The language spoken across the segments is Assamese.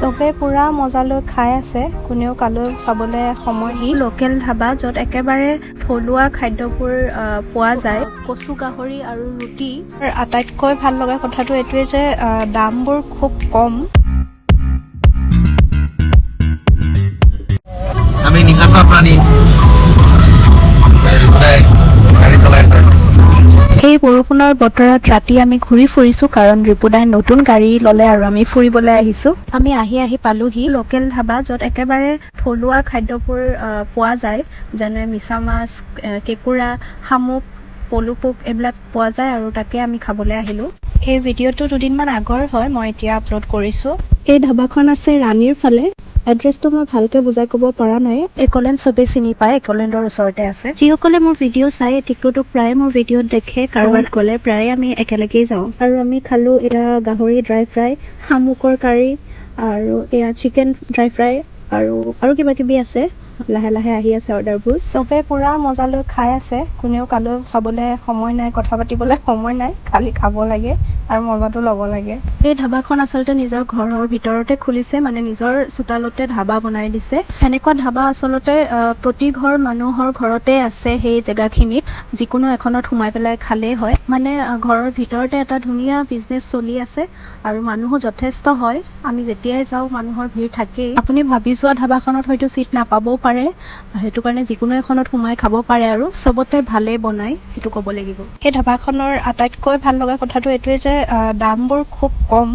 চবে পুৰা মজা লৈ খাই আছে, কোনেও কালৈ চাবলৈ সময় হি লোকেল ধাবা য'ত একেবাৰে থলুৱা খাদ্যবোৰ পোৱা যায়। কচু গাহৰি আৰু ৰুটি। আটাইতকৈ ভাল লগা কথাটো এইটোৱে যে দামবোৰ খুব কম। আমি নিশাচা প্ৰাণী গাড়ী চলাই এই বৰষুণৰ বতৰত ৰাতি আমি ঘূৰি ফুৰিছো কাৰণ ৰিপুদাই নতুন গাড়ী ল'লে আৰু আমি ফুৰিবলৈ আহিছো। আমি আহি পালোহি লোকেল ধাবা য'ত একেবাৰে থলুৱা খাদ্যবোৰ পোৱা যায়, যেনে মিছা মাছ, কেঁকুৰা, শামুক, পলু পোক এইবিলাক পোৱা যায় আৰু তাকে আমি খাবলৈ আহিলো। এই ভিডিঅ'টো দুদিনমান আগৰ হয়, মই এতিয়া আপলোড কৰিছো। এই ধাবাখন আছে ৰাণীৰ ফালে। এড্ৰেছটো মই ভালকে বুজাই ক'ব পৰা নাই। একলেণ্ড চবেই চিনি পায়, একলেণ্ডৰ ওচৰতে আছে। যিসকলে মোৰ ভিডিঅ' চাই টিকটুক প্ৰায় মোৰ ভিডিঅ'ত দেখে, কাৰোবাত গ'লে প্ৰায় আমি একেলগেই যাওঁ। আৰু আমি খালো এয়া গাহৰি ড্ৰাই ফ্ৰাই, শামুকৰ কাৰী আৰু এয়া চিকেন ড্ৰাই ফ্ৰাই আৰু কিবা কিবি আছে। লাহে লাহে আহি আছে অৰ্ডাৰবোৰ। চবে পুৰা মজা লৈ খাই আছে, কোনেও কালৈ চাবলৈ সময় নাই, কথা পাতিবলৈ সময় নাই, খালি খাব লাগে আৰু মজাটো ল'ব লাগে। এই ধাবাখন আচলতে নিজৰ ঘৰৰ ভিতৰতে খুলিছে, মানে নিজৰ চোতালতে ধাবা বনাই দিছে। এনেকুৱা ধাবা আচলতে প্ৰতি ঘৰ মানুহৰ ঘৰতে আছে। সেই জেগাখিনিত যিকোনো এখনত সোমাই পেলাই খালেই হয়, মানে ঘৰৰ ভিতৰতে এটা ধুনীয়া বিজনেছ চলি আছে আৰু মানুহো যথেষ্ট হয়। আমি যেতিয়াই যাওঁ মানুহৰ ভিৰ থাকেই। আপুনি ভাবি যোৱা ধাবাখনত হয়তো চিট নাপাবও পাৰে, সেইটো কাৰণে যিকোনো এখনত সোমাই খাব পাৰে আৰু চবতে ভালেই বনায়, সেইটো ক'ব লাগিব। সেই ধাবাখনৰ আটাইতকৈ ভাল লগা কথাটো এইটোৱে যে দামবোৰ খুব কম।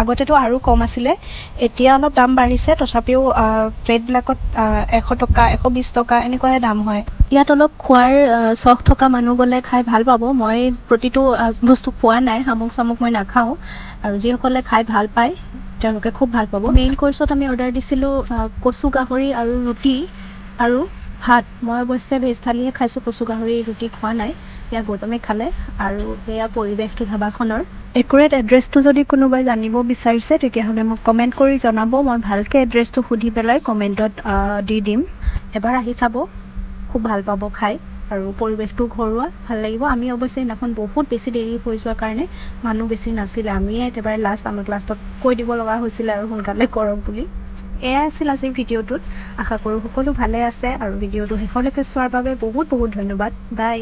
আগতেতো আৰু কম আছিলে, এতিয়া অলপ দাম বাঢ়িছে, তথাপিও প্লেটবিলাকত 100 টকা, 120 টকা এনেকুৱাহে দাম হয়। ইয়াত অলপ খোৱাৰ চখ থকা মানুহ গ'লে খাই ভাল পাব। মই প্ৰতিটো বস্তু খোৱা নাই, শামুক চামুক মই নাখাওঁ, আৰু যিসকলে খাই ভাল পায় তেওঁলোকে খুব ভাল পাব। মেইন কোৰ্ছত আমি অৰ্ডাৰ দিছিলোঁ কচু গাহৰি আৰু ৰুটি আৰু ভাত। মই অৱশ্যে ভেজ থালিহে খাইছোঁ, কচু গাহৰি ৰুটি খোৱা নাই। এয়া গৌতমে খালে। আৰু এয়া পৰিৱেশটো ধাবাখনৰ। একুৰেট এড্ৰেছটো যদি কোনোবাই জানিব বিচাৰিছে তেতিয়াহ'লে মোক কমেণ্ট কৰি জনাব, মই ভালকৈ এড্ৰেছটো সুধি পেলাই কমেণ্টত দি দিম। এবাৰ আহি চাব, খুব ভাল পাব খাই, আৰু পৰিৱেশটো ঘৰুৱা, ভাল লাগিব। আমি অৱশ্যে সেইদিনাখন বহুত বেছি দেৰি হৈ যোৱাৰ কাৰণে মানুহ বেছি নাছিলে, আমিয়ে একেবাৰে আমাক লাষ্টত কৈ দিব লগা হৈছিলে আৰু সোনকালে কৰক বুলি। এয়াই আছিল আজিৰ ভিডিঅ'টোত। আশা কৰোঁ সকলো ভালে আছে, আৰু ভিডিঅ'টো শেষলৈকে চোৱাৰ বাবে বহুত বহুত ধন্যবাদ। বাই।